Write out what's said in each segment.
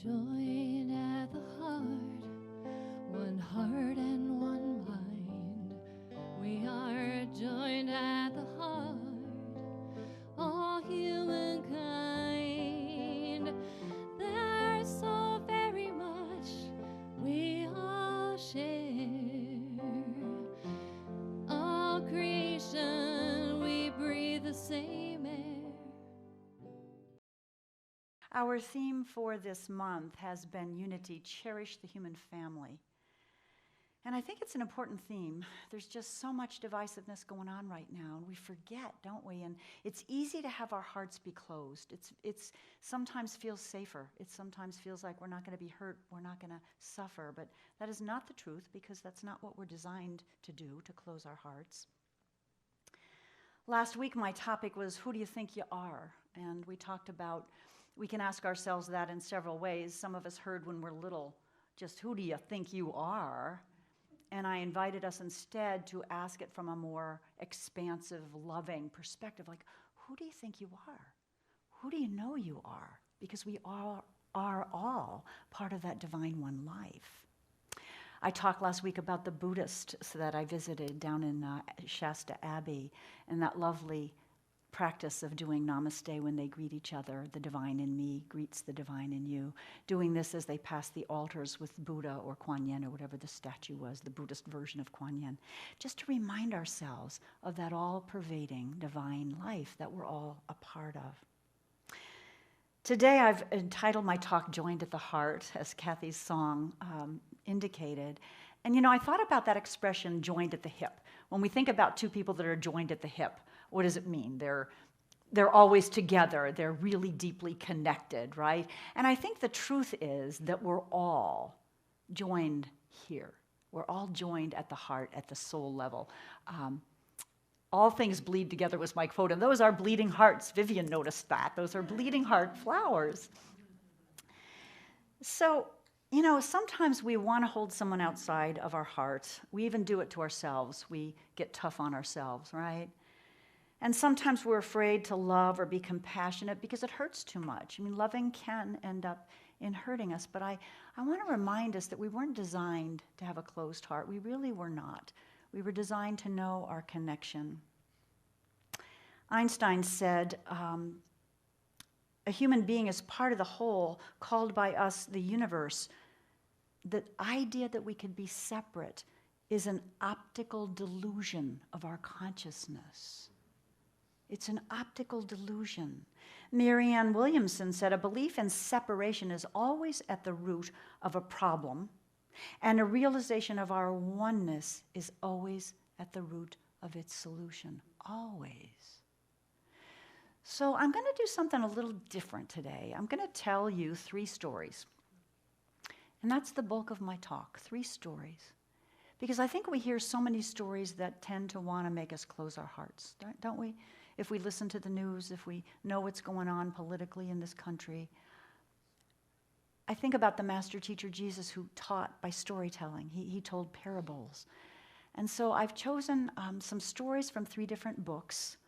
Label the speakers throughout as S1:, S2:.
S1: Joined at the heart, one heart and one mind. We are joined at the heart, all humankind. There's so very much we all share. All creation, we breathe the same air.
S2: Our theme for this month has been Unity, Cherish the Human Family. And I think it's an important theme. There's just so much divisiveness going on right now, and we forget, don't we? And it's easy to have our hearts be closed. It's sometimes feels safer. It sometimes feels like we're not going to be hurt, we're not going to suffer, but that is not the truth, because that's not what we're designed to do, to close our hearts. Last week, my topic was, who do you think you are? And we talked about, we can ask ourselves that in several ways. Some of us heard when we're little, just who do you think you are? And I invited us instead to ask it from a more expansive, loving perspective, like, who do you think you are? Who do you know you are? Because we all are all part of that divine one life. I talked last week about the Buddhists that I visited down in Shasta Abbey, and that lovely practice of doing namaste when they greet each other. The divine in me greets the divine in you. Doing this as they pass the altars with Buddha or Kuan Yin or whatever the statue was, the Buddhist version of Kuan Yin. Just to remind ourselves of that all-pervading divine life that we're all a part of. Today I've entitled my talk, Joined at the Heart, as Kathy's song indicated. And you know, I thought about that expression, joined at the hip. When we think about two people that are joined at the hip, what does it mean? They're always together. They're really deeply connected, right? And I think the truth is that we're all joined here. We're all joined at the heart, at the soul level. All things bleed together was my quote, and those are bleeding hearts. Vivian noticed that. Those are bleeding heart flowers. So, you know, sometimes we want to hold someone outside of our heart. We even do it to ourselves. We get tough on ourselves, right? And sometimes we're afraid to love or be compassionate because it hurts too much. I mean, loving can end up in hurting us, but I want to remind us that we weren't designed to have a closed heart. We really were not. We were designed to know our connection. Einstein said, a human being is part of the whole, called by us the universe. The idea that we could be separate is an optical delusion of our consciousness. It's an optical delusion. Marianne Williamson said, a belief in separation is always at the root of a problem, and a realization of our oneness is always at the root of its solution, always. So I'm going to do something a little different today. I'm going to tell you 3 stories. And that's the bulk of my talk, 3 stories. Because I think we hear so many stories that tend to want to make us close our hearts, don't we? If we listen to the news, if we know what's going on politically in this country. I think about the master teacher Jesus, who taught by storytelling. He told parables. And so I've chosen some stories from 3 different books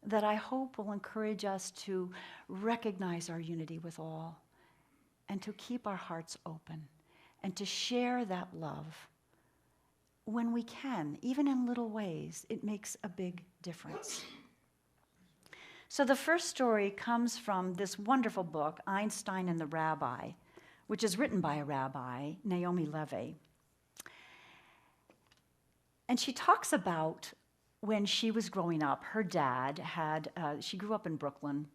S2: that I hope will encourage us to recognize our unity with all, and to keep our hearts open, and to share that love when we can, even in little ways. It makes a big difference. So the first story comes from this wonderful book, Einstein and the Rabbi, which is written by a rabbi, Naomi Levy. And she talks about when she was growing up, her dad had, she grew up in Brooklyn,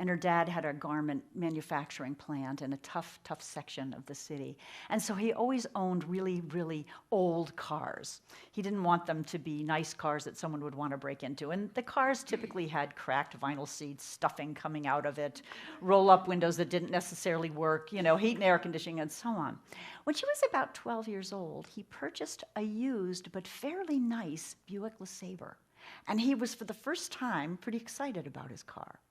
S2: and her dad had a garment manufacturing plant in a tough section of the city. And so he always owned really, really old cars. He didn't want them to be nice cars that someone would want to break into. And the cars typically had cracked vinyl seats, stuffing coming out of it, roll-up windows that didn't necessarily work, you know, heat and air conditioning, and so on. When she was about 12 years old, he purchased a used but fairly nice Buick LeSabre. And he was, for the first time, pretty excited about his car.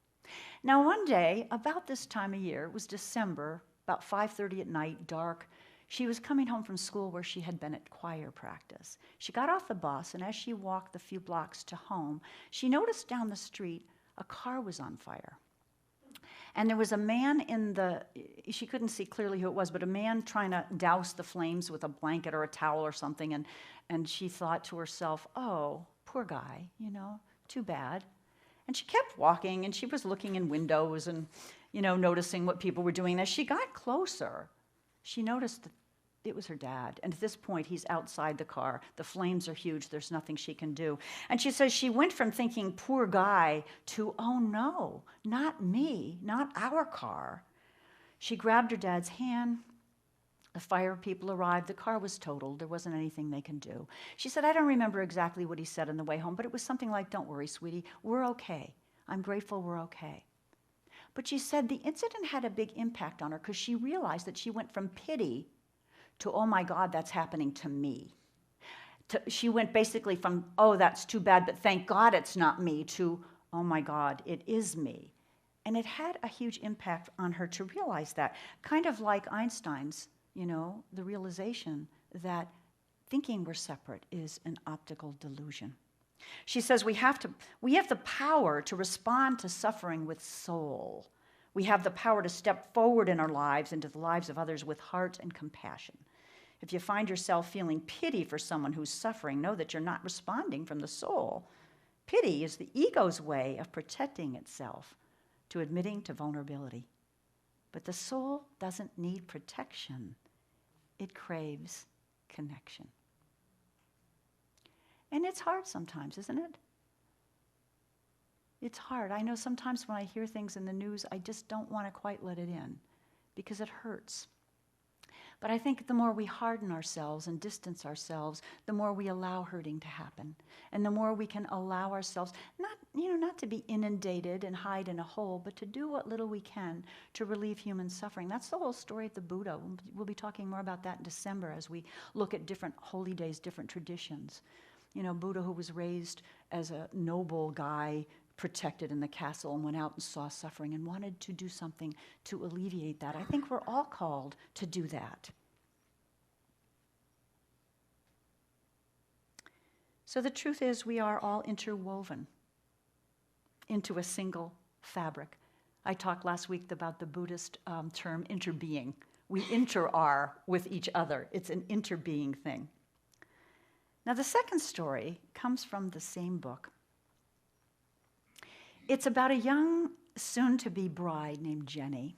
S2: Now, one day, about this time of year, it was December, about 5:30 at night, dark, she was coming home from school where she had been at choir practice. She got off the bus, and as she walked the few blocks to home, she noticed down the street a car was on fire. And there was a man she couldn't see clearly who it was, but a man trying to douse the flames with a blanket or a towel or something. And she thought to herself, oh, poor guy, too bad. And she kept walking, and she was looking in windows and, noticing what people were doing. As she got closer, she noticed that it was her dad. And at this point, he's outside the car. The flames are huge. There's nothing she can do. And she says she went from thinking, poor guy, to, oh no, not me, not our car. She grabbed her dad's hand. The fire people arrived. The car was totaled. There wasn't anything they can do. She said, I don't remember exactly what he said on the way home, but it was something like, don't worry, sweetie, we're okay. I'm grateful we're okay. But she said the incident had a big impact on her because she realized that she went from pity to, oh my God, that's happening to me. She went basically from, oh, that's too bad, but thank God it's not me, to, oh my God, it is me. And it had a huge impact on her to realize that, kind of like Einstein's, the realization that thinking we're separate is an optical delusion. She says we have the power to respond to suffering with soul. We have the power to step forward in our lives into the lives of others with heart and compassion. If you find yourself feeling pity for someone who's suffering, know that you're not responding from the soul. Pity is the ego's way of protecting itself, to admitting to vulnerability. But the soul doesn't need protection. It craves connection. And it's hard sometimes, isn't it? It's hard. I know sometimes when I hear things in the news, I just don't want to quite let it in because it hurts. But I think the more we harden ourselves and distance ourselves, the more we allow hurting to happen. And the more we can allow ourselves, not to be inundated and hide in a hole, but to do what little we can to relieve human suffering. That's the whole story of the Buddha. We'll be talking more about that in December as we look at different holy days, different traditions. Buddha, who was raised as a noble guy, protected in the castle, and went out and saw suffering and wanted to do something to alleviate that. I think we're all called to do that. So the truth is, we are all interwoven into a single fabric. I talked last week about the Buddhist term interbeing. We inter-are with each other. It's an interbeing thing. Now, the second story comes from the same book. It's about a young, soon-to-be bride named Jenny.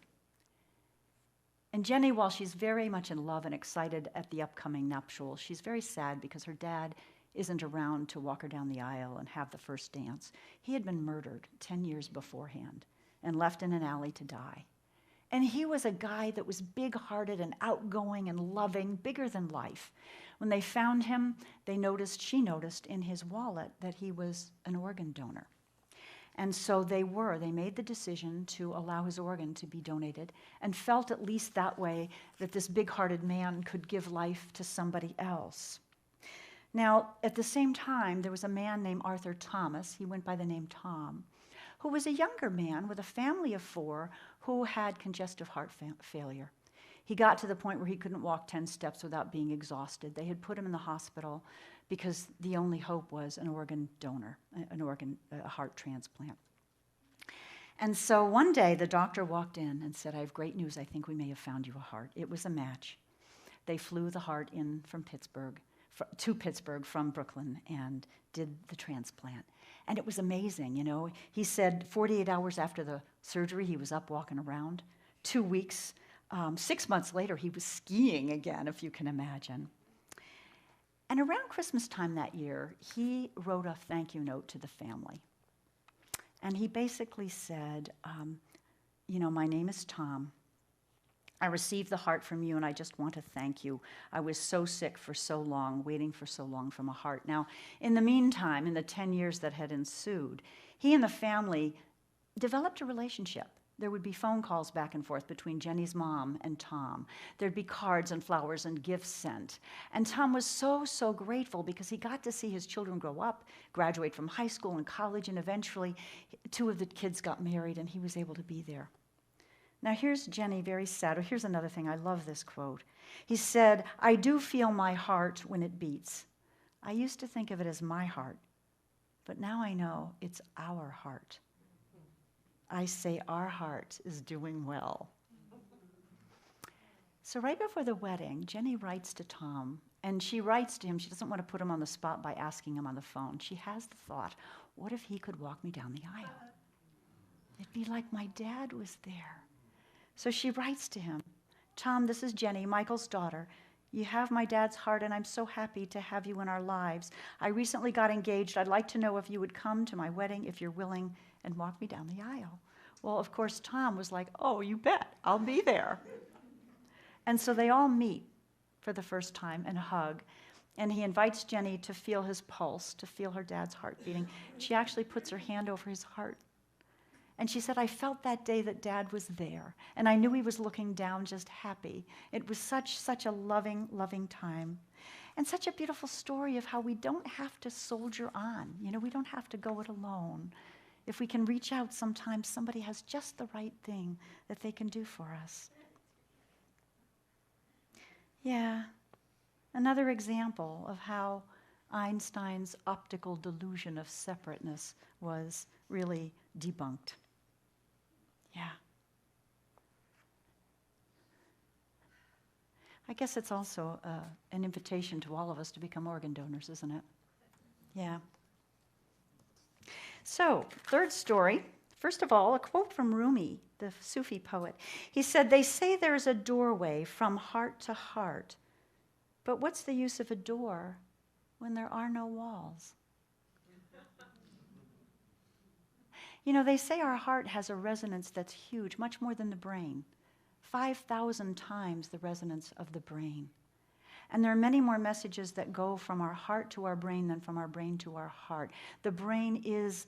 S2: And Jenny, while she's very much in love and excited at the upcoming nuptials, she's very sad because her dad isn't around to walk her down the aisle and have the first dance. He had been murdered 10 years beforehand and left in an alley to die. And he was a guy that was big-hearted and outgoing and loving, bigger than life. When they found him, she noticed in his wallet that he was an organ donor. And so they made the decision to allow his organ to be donated and felt at least that way that this big-hearted man could give life to somebody else. Now, at the same time, there was a man named Arthur Thomas, he went by the name Tom, who was a younger man with a family of 4 who had congestive heart failure. He got to the point where he couldn't walk 10 steps without being exhausted. They had put him in the hospital because the only hope was an organ donor, a heart transplant. And so one day the doctor walked in and said, I have great news, I think we may have found you a heart. It was a match. They flew the heart in from to Pittsburgh from Brooklyn and did the transplant. And it was amazing, He said 48 hours after the surgery, he was up walking around. 2 weeks, 6 months later, he was skiing again, if you can imagine. And around Christmas time that year, he wrote a thank you note to the family. And he basically said, my name is Tom. I received the heart from you, and I just want to thank you. I was so sick for so long, waiting for so long from a heart. Now, in the meantime, in the 10 years that had ensued, he and the family developed a relationship. There would be phone calls back and forth between Jenny's mom and Tom. There'd be cards and flowers and gifts sent. And Tom was so, so grateful because he got to see his children grow up, graduate from high school and college, and eventually 2 of the kids got married, and he was able to be there. Now here's Jenny, very sad. Oh, here's another thing. I love this quote. He said, I do feel my heart when it beats. I used to think of it as my heart, but now I know it's our heart. I say our heart is doing well. So right before the wedding, Jenny writes to Tom, and she writes to him. She doesn't want to put him on the spot by asking him on the phone. She has the thought, what if he could walk me down the aisle? It'd be like my dad was there. So she writes to him, Tom, this is Jenny, Michael's daughter. You have my dad's heart, and I'm so happy to have you in our lives. I recently got engaged. I'd like to know if you would come to my wedding, if you're willing, and walk me down the aisle. Well, of course, Tom was like, oh, you bet, I'll be there. And so they all meet for the first time and hug. And he invites Jenny to feel his pulse, to feel her dad's heart beating. She actually puts her hand over his heart. And she said, I felt that day that Dad was there, and I knew he was looking down just happy. It was such a loving, loving time. And such a beautiful story of how we don't have to soldier on. You know, we don't have to go it alone. If we can reach out, sometimes somebody has just the right thing that they can do for us. Yeah, another example of how Einstein's optical delusion of separateness was really debunked. Yeah. I guess it's also an invitation to all of us to become organ donors, isn't it? Yeah. So, third story. First of all, a quote from Rumi, the Sufi poet. He said, they say there's a doorway from heart to heart, but what's the use of a door when there are no walls? You know, they say our heart has a resonance that's huge, much more than the brain. 5,000 times the resonance of the brain. And there are many more messages that go from our heart to our brain than from our brain to our heart. The brain is,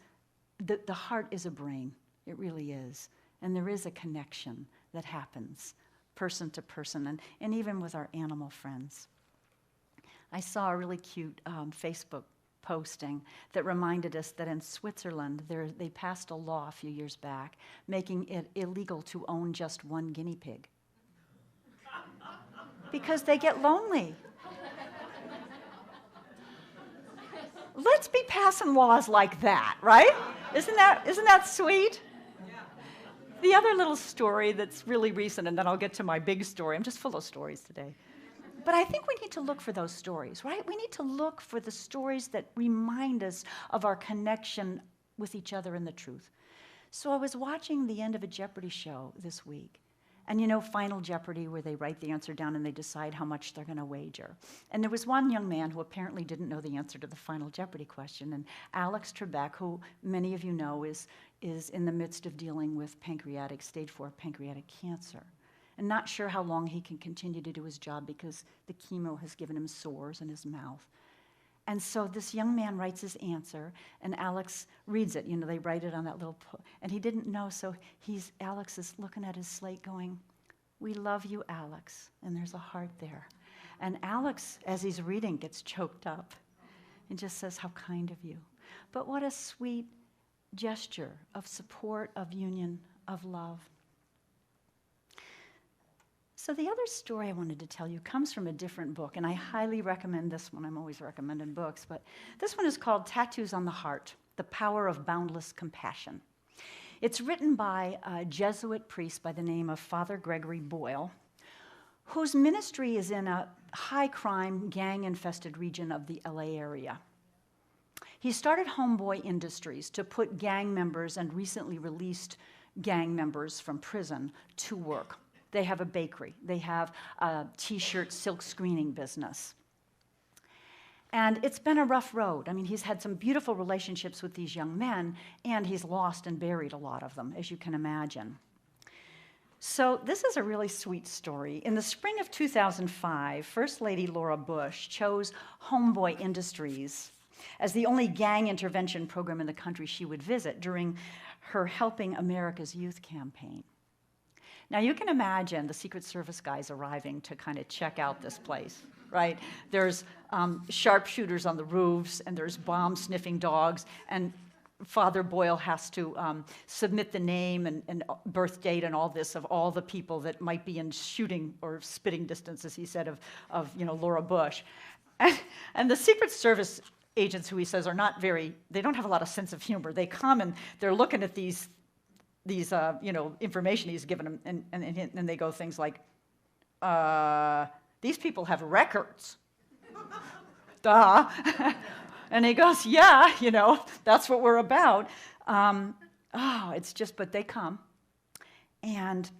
S2: the heart is a brain. It really is. And there is a connection that happens person to person, and even with our animal friends. I saw a really cute Facebook posting that reminded us that in Switzerland, they passed a law a few years back making it illegal to own just one guinea pig because they get lonely. Let's be passing laws like that, right? Isn't that sweet? The other little story that's really recent, and then I'll get to my big story. I'm just full of stories today. But I think we need to look for those stories, right? We need to look for the stories that remind us of our connection with each other and the truth. So I was watching the end of a Jeopardy show this week. And you know, Final Jeopardy, where they write the answer down and they decide how much they're going to wager. And there was one young man who apparently didn't know the answer to the Final Jeopardy question. And Alex Trebek, who many of you know is in the midst of dealing with stage 4 pancreatic cancer. And not sure how long he can continue to do his job because the chemo has given him sores in his mouth. And so this young man writes his answer, and Alex reads it. You know, they write it on that little, and he didn't know, so Alex is looking at his slate going, we love you, Alex, and there's a heart there. And Alex, as he's reading, gets choked up and just says, how kind of you. But what a sweet gesture of support, of union, of love. So the other story I wanted to tell you comes from a different book, and I highly recommend this one. I'm always recommending books, but this one is called Tattoos on the Heart, The Power of Boundless Compassion. It's written by a Jesuit priest by the name of Father Gregory Boyle, whose ministry is in a high-crime, gang-infested region of the LA area. He started Homeboy Industries to put gang members and recently released gang members from prison to work. They have a bakery. They have a t-shirt silk screening business. And it's been a rough road. I mean, he's had some beautiful relationships with these young men, and he's lost and buried a lot of them, as you can imagine. So this is a really sweet story. In the spring of 2005, First Lady Laura Bush chose Homeboy Industries as the only gang intervention program in the country she would visit during her Helping America's Youth campaign. Now, you can imagine the Secret Service guys arriving to kind of check out this place, right? There's sharpshooters on the roofs, and there's bomb-sniffing dogs, and Father Boyle has to submit the name and birth date and all this of all the people that might be in shooting or spitting distance, as he said, of Laura Bush. And the Secret Service agents, who he says are they don't have a lot of sense of humor. They come and they're looking at these these information he's given them, and they go things like, these people have records. Duh. And he goes, yeah, that's what we're about. But they come. And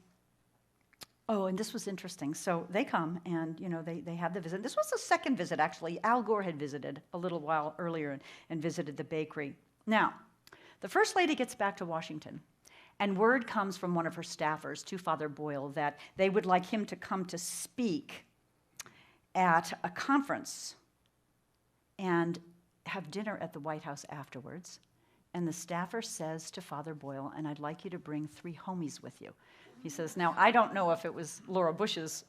S2: this was interesting. So they come and, they have the visit. This was the second visit, actually. Al Gore had visited a little while earlier and visited the bakery. Now, the First Lady gets back to Washington, and word comes from one of her staffers to Father Boyle that they would like him to come to speak at a conference and have dinner at the White House afterwards. And the staffer says to Father Boyle, and I'd like you to bring 3 homies with you. He says, now, I don't know if it was Laura Bush's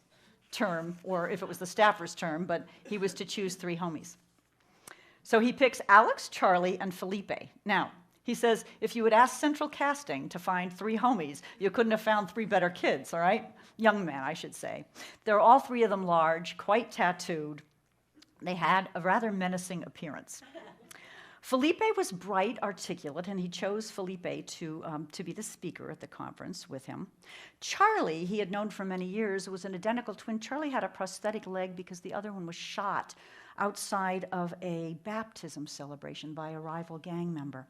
S2: term or if it was the staffer's term, but he was to choose 3 homies. So he picks Alex, Charlie, and Felipe. Now, he says, if you had asked Central Casting to find 3 homies, you couldn't have found 3 better kids, all right? Young men, I should say. They're all 3 of them large, quite tattooed. They had a rather menacing appearance. Felipe was bright, articulate, and he chose Felipe to be the speaker at the conference with him. Charlie, he had known for many years, was an identical twin. Charlie had a prosthetic leg because the other one was shot outside of a baptism celebration by a rival gang member.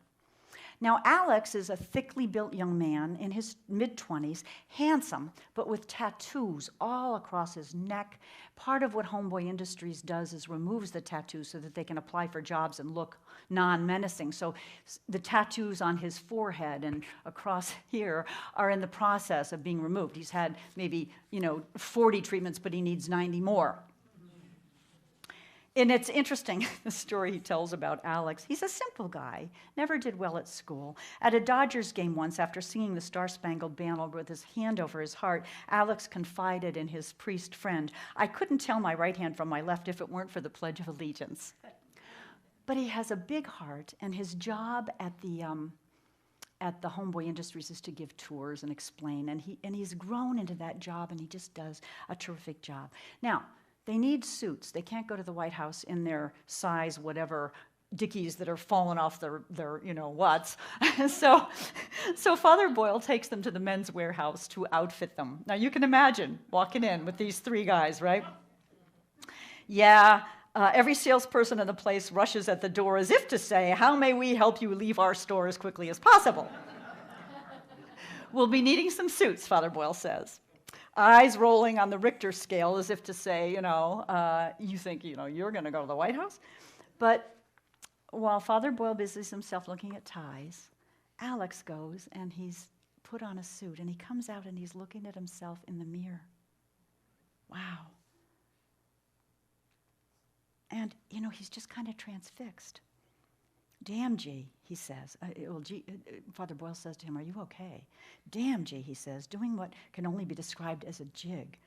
S2: Now, Alex is a thickly built young man in his mid-20s, handsome, but with tattoos all across his neck. Part of what Homeboy Industries does is removes the tattoos so that they can apply for jobs and look non-menacing. So the tattoos on his forehead and across here are in the process of being removed. He's had maybe, 40 treatments, but he needs 90 more. And it's interesting, the story he tells about Alex. He's a simple guy, never did well at school. At a Dodgers game once, after singing the Star-Spangled Banner with his hand over his heart, Alex confided in his priest friend, I couldn't tell my right hand from my left if it weren't for the Pledge of Allegiance. But he has a big heart, and his job at the Homeboy Industries is to give tours and explain, and he's grown into that job, and he just does a terrific job. Now, they need suits. They can't go to the White House in their size, whatever, dickies that are falling off their what's. So Father Boyle takes them to the men's warehouse to outfit them. Now, you can imagine walking in with these 3 guys, right? Yeah, every salesperson in the place rushes at the door as if to say, how may we help you leave our store as quickly as possible? We'll be needing some suits, Father Boyle says. Eyes rolling on the Richter scale as if to say, you think, you're going to go to the White House? But while Father Boyle busies himself looking at ties, Alex goes and he's put on a suit and he comes out and he's looking at himself in the mirror. Wow. And, he's just kind of transfixed. Damn, G, he says. Father Boyle says to him, are you okay? Damn, G, he says, doing what can only be described as a jig.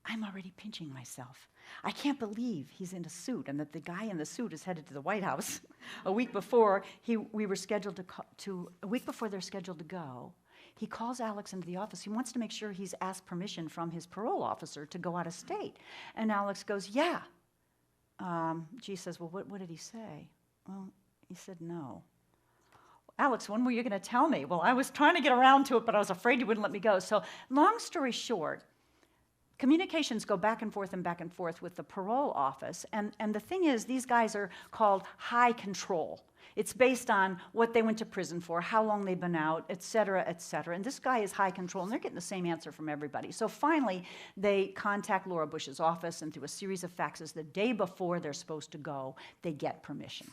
S2: I'm already pinching myself. I can't believe he's in a suit and that the guy in the suit is headed to the White House. A week before they're scheduled to go, he calls Alex into the office. He wants to make sure he's asked permission from his parole officer to go out of state. And Alex goes, yeah. G says, well, what did he say? Well, he said no. Alex, when were you going to tell me? Well, I was trying to get around to it, but I was afraid you wouldn't let me go. So long story short, communications go back and forth with the parole office. And the thing is, these guys are called high control. It's based on what they went to prison for, how long they've been out, et cetera, et cetera. And this guy is high control, and they're getting the same answer from everybody. So finally, they contact Laura Bush's office, and through a series of faxes the day before they're supposed to go, they get permission.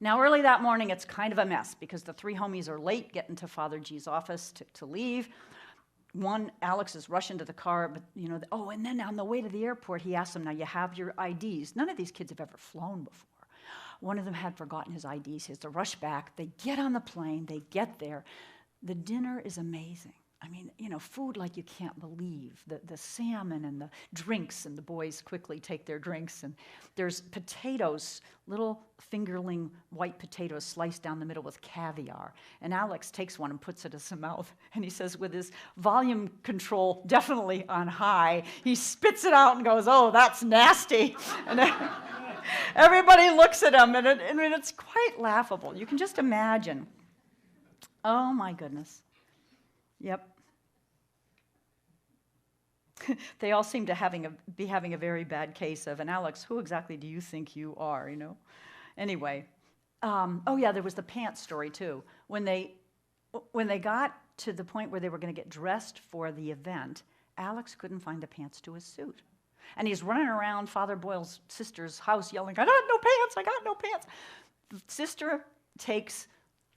S2: Now, early that morning, it's kind of a mess because the 3 homies are late getting to Father G's office to leave. One, Alex is rushing to the car, but, and then on the way to the airport, he asks them, now, you have your IDs. None of these kids have ever flown before. One of them had forgotten his IDs. He has to rush back. They get on the plane. They get there. The dinner is amazing. I mean, food like you can't believe. The salmon and the drinks, and the boys quickly take their drinks. And there's potatoes, little fingerling white potatoes sliced down the middle with caviar. And Alex takes one and puts it in his mouth. And he says, with his volume control definitely on high, he spits it out and goes, oh, that's nasty. And everybody looks at him, and it's quite laughable. You can just imagine. Oh, my goodness. Yep. They all seem to be having a very bad case of, and Alex, who exactly do you think you are, you know? Anyway, oh yeah, there was the pants story too. When they got to the point where they were going to get dressed for the event, Alex couldn't find the pants to his suit. And he's running around Father Boyle's sister's house yelling, I got no pants, I got no pants. The sister takes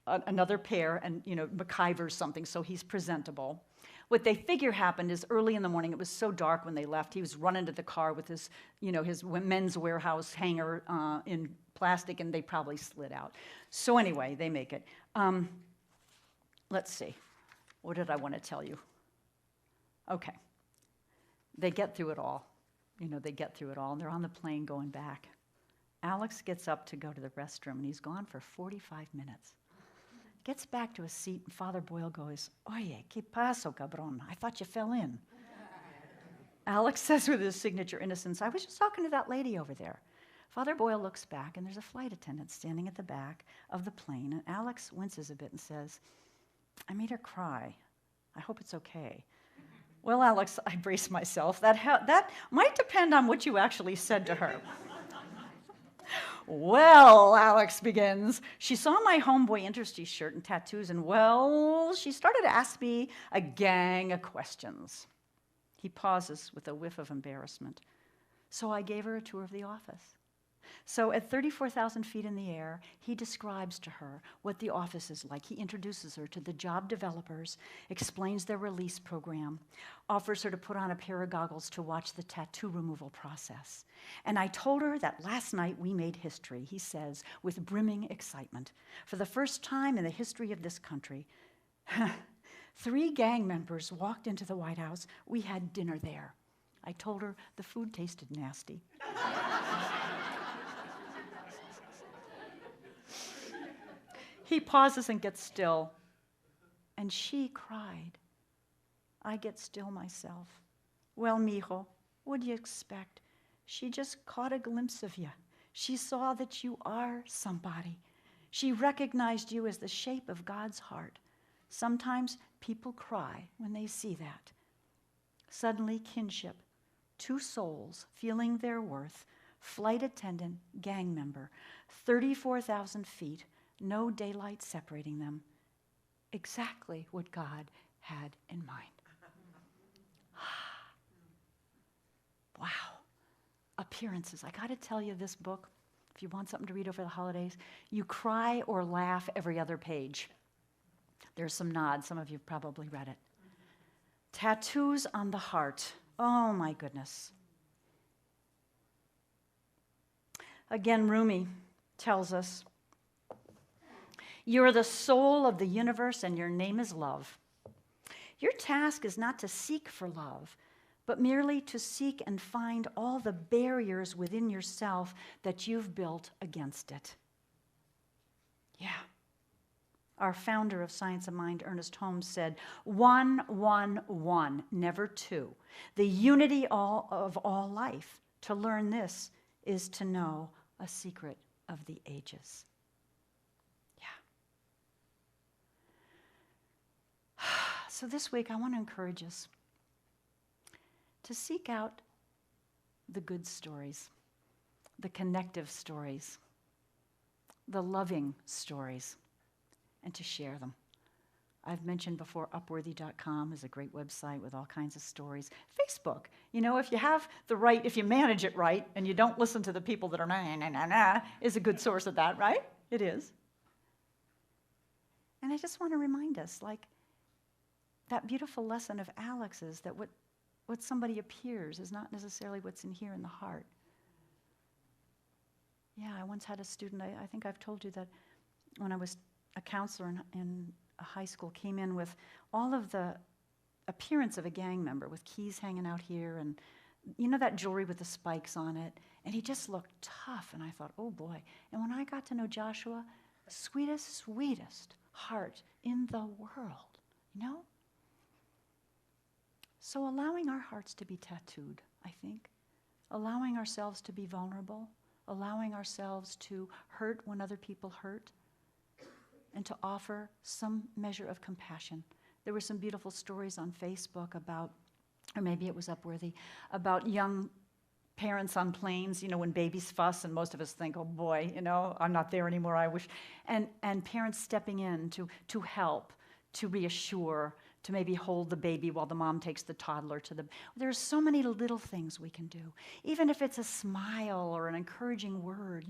S2: another pair and, MacIvers something so he's presentable. What they figure happened is early in the morning, it was so dark when they left, he was running to the car with his, his Men's Warehouse hanger in plastic, and they probably slid out. So anyway, they make it. Let's see. What did I want to tell you? Okay. They get through it all. They get through it all, and they're on the plane going back. Alex gets up to go to the restroom, and he's gone for 45 minutes. Gets back to his seat, and Father Boyle goes, Oye, ¿qué pasó, cabrón? I thought you fell in. Alex says with his signature innocence, I was just talking to that lady over there. Father Boyle looks back, and there's a flight attendant standing at the back of the plane, and Alex winces a bit and says, I made her cry. I hope it's okay. Well, Alex, I brace myself. That might depend on what you actually said to her. Well, Alex begins, she saw my homeboy interest shirt and tattoos, and well, she started to ask me a gang of questions. He pauses with a whiff of embarrassment. So I gave her a tour of the office. So at 34,000 feet in the air, he describes to her what the office is like. He introduces her to the job developers, explains their release program, offers her to put on a pair of goggles to watch the tattoo removal process. And I told her that last night we made history, he says, with brimming excitement. For the first time in the history of this country, 3 gang members walked into the White House. We had dinner there. I told her the food tasted nasty. He pauses and gets still, and she cried. I get still myself. Well, mijo, what do you expect? She just caught a glimpse of you. She saw that you are somebody. She recognized you as the shape of God's heart. Sometimes people cry when they see that. Suddenly, kinship, 2 souls feeling their worth, flight attendant, gang member, 34,000 feet, no daylight separating them. Exactly what God had in mind. Wow. Appearances. I got to tell you, this book, if you want something to read over the holidays, you cry or laugh every other page. There's some nods. Some of you have probably read it. Tattoos on the heart. Oh, my goodness. Again, Rumi tells us, you're the soul of the universe, and your name is love. Your task is not to seek for love, but merely to seek and find all the barriers within yourself that you've built against it. Yeah. Our founder of Science of Mind, Ernest Holmes, said, 1, 1, 1, never 2. The unity of all life. To learn this is to know a secret of the ages. So this week, I want to encourage us to seek out the good stories, the connective stories, the loving stories, and to share them. I've mentioned before, Upworthy.com is a great website with all kinds of stories. Facebook, if you have if you manage it right, and you don't listen to the people that are is a good source of that, right? It is. And I just want to remind us, that beautiful lesson of Alex's, that what somebody appears is not necessarily what's in here in the heart. Yeah, I once had a student, I think I've told you that when I was a counselor in a high school, came in with all of the appearance of a gang member, with keys hanging out here and that jewelry with the spikes on it, and he just looked tough, and I thought, oh boy. And when I got to know Joshua, sweetest heart in the world, So allowing our hearts to be tattooed, I think, allowing ourselves to be vulnerable, allowing ourselves to hurt when other people hurt, and to offer some measure of compassion There were some beautiful stories on Facebook about, or maybe it was Upworthy, about young parents on planes, when babies fuss, and most of us think, oh boy, I'm not there anymore, I wish. And parents stepping in to help, to reassure, to maybe hold the baby while the mom takes the toddler to the... There's so many little things we can do. Even if it's a smile or an encouraging word,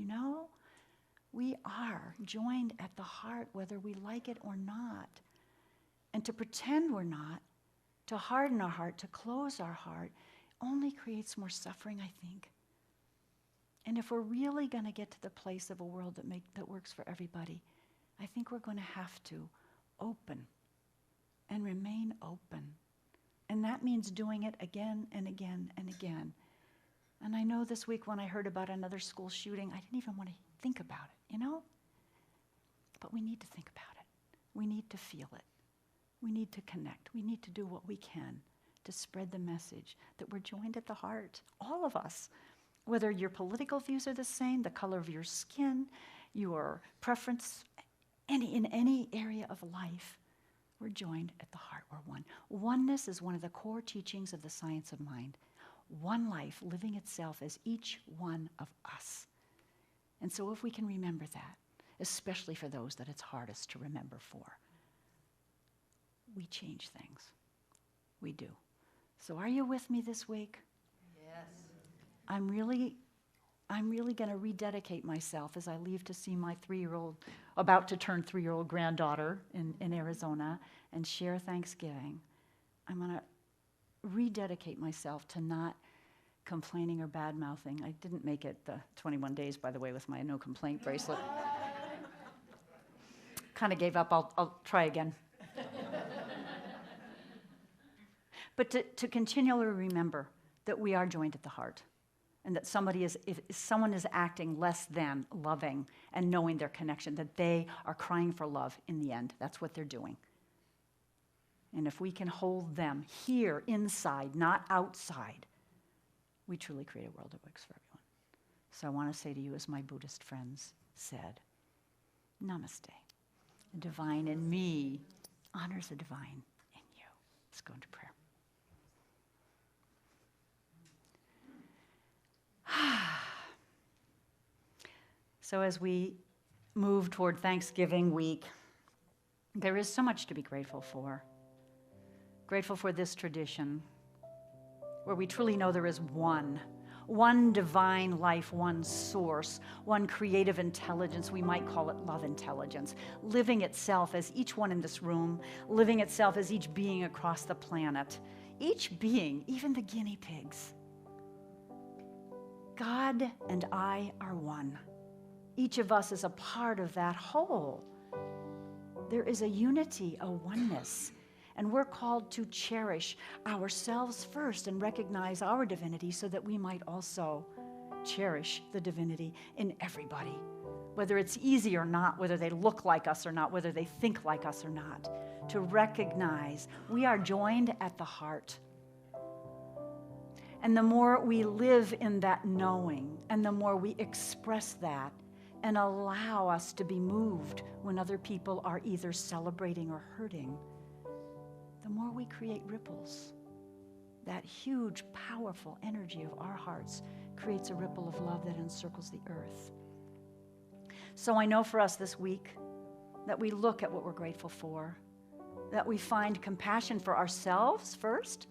S2: we are joined at the heart whether we like it or not. And to pretend we're not, to harden our heart, to close our heart, only creates more suffering, I think. And if we're really going to get to the place of a world that works for everybody, I think we're going to have to open and remain open. And that means doing it again and again and again. And I know this week when I heard about another school shooting, I didn't even want to think about it, But we need to think about it. We need to feel it. We need to connect. We need to do what we can to spread the message that we're joined at the heart, all of us. Whether your political views are the same, the color of your skin, your preference, in any area of life, we're joined at the heart. We're one. Oneness is one of the core teachings of the science of mind. One life living itself as each one of us. And so if we can remember that, especially for those that it's hardest to remember for, we change things. We do. So are you with me this week?
S1: Yes.
S2: I'm really going to rededicate myself as I leave to see my 3-year-old, about to turn 3-year-old granddaughter in Arizona and share Thanksgiving. I'm going to rededicate myself to not complaining or bad-mouthing. I didn't make it the 21 days, by the way, with my no complaint bracelet. Kind of gave up. I'll try again. But to continually remember that we are joined at the heart, and that if someone is acting less than loving and knowing their connection, that they are crying for love in the end. That's what they're doing. And if we can hold them here inside, not outside, we truly create a world that works for everyone. So I want to say to you, as my Buddhist friends said, Namaste. The divine in me honors the divine in you. Let's go into prayer. So as we move toward Thanksgiving week, there is so much to be grateful for. Grateful for this tradition, where we truly know there is one divine life, one source, one creative intelligence. We might call it love intelligence, living itself as each one in this room, living itself as each being across the planet, each being, even the guinea pigs. God and I are one. Each of us is a part of that whole. There is a unity, a oneness, and we're called to cherish ourselves first and recognize our divinity so that we might also cherish the divinity in everybody, whether it's easy or not, whether they look like us or not, whether they think like us or not, to recognize we are joined at the heart. And the more we live in that knowing, and the more we express that and allow us to be moved when other people are either celebrating or hurting, the more we create ripples. That huge, powerful energy of our hearts creates a ripple of love that encircles the earth. So I know for us this week that we look at what we're grateful for, that we find compassion for ourselves first,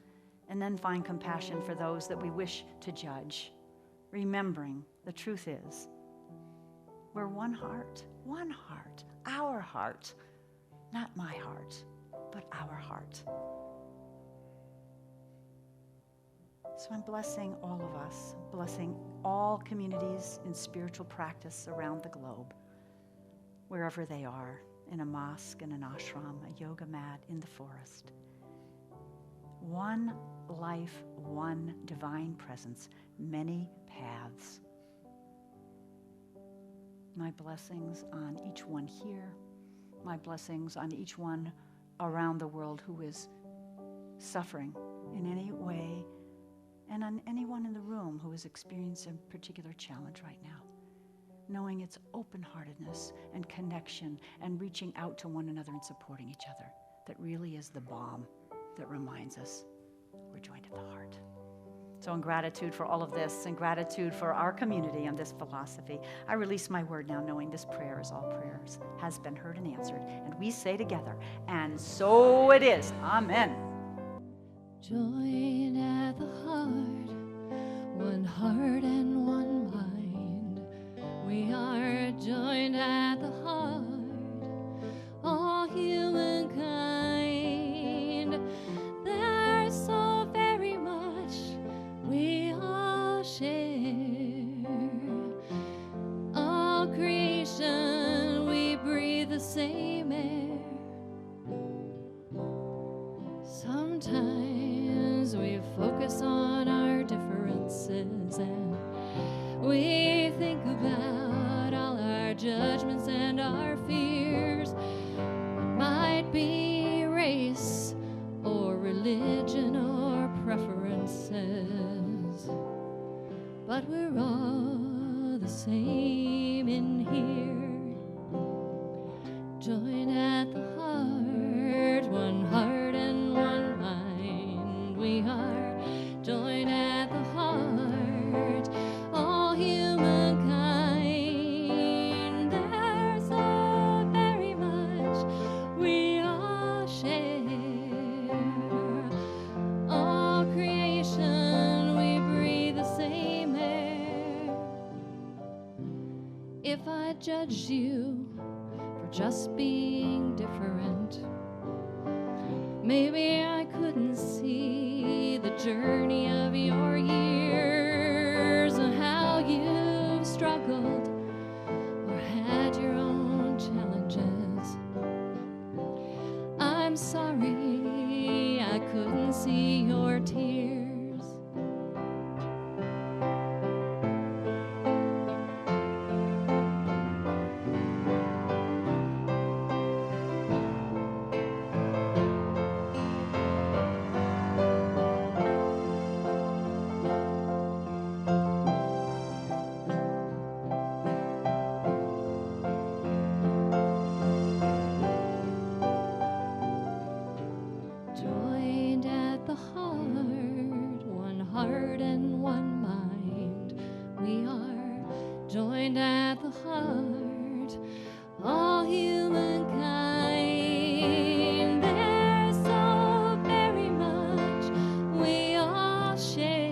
S2: and then find compassion for those that we wish to judge, remembering the truth is we're one heart, our heart, not my heart, but our heart. So I'm blessing all of us, blessing all communities in spiritual practice around the globe, wherever they are, in a mosque, in an ashram, a yoga mat, in the forest. One life, one divine presence, many paths. My blessings on each one here, my blessings on each one around the world who is suffering in any way, and on anyone in the room who is experiencing a particular challenge right now. Knowing it's open-heartedness and connection and reaching out to one another and supporting each other that really is the balm that reminds us we're joined at the heart. So in gratitude for all of this, and gratitude for our community and this philosophy, I release my word now, knowing this prayer is all prayers, has been heard and answered. And we say together, and so it is. Amen.
S1: Joined at the heart, one heart and one mind. We are joined at the heart, all humankind. There's so very much we all share. All creation, we breathe the same air. Sometimes we focus on our differences and we think about all our judgments and our fears. It might be race or religion or preferences, but we're all the same in here. Joined at the heart, one heart and one mind. We are joined at the heart, all humankind. There's so very much we all share. All creation, we breathe the same air. If I judged you for just being different, maybe I couldn't see the journey of your years and how you've struggled or had your own challenges. I'm sorry I couldn't see your tears. Joined at the heart, one heart and one mind. We are joined at the heart, all humankind. There's so very much we all share.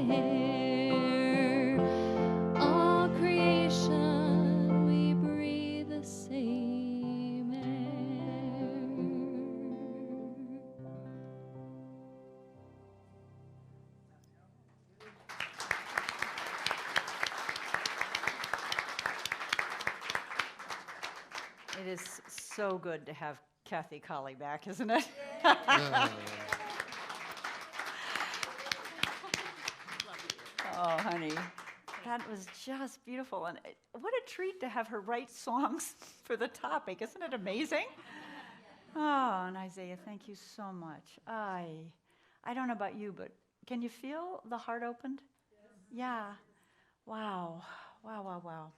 S1: All creation, we breathe the same air.
S2: It is so good to have Kathy Colley back, isn't it? Oh, honey, that was just beautiful. And what a treat to have her write songs for the topic. Isn't it amazing? Oh, and Isaiah, thank you so much. I don't know about you, but can you feel the heart opened? Yes. Yeah. Wow. Wow, wow, wow.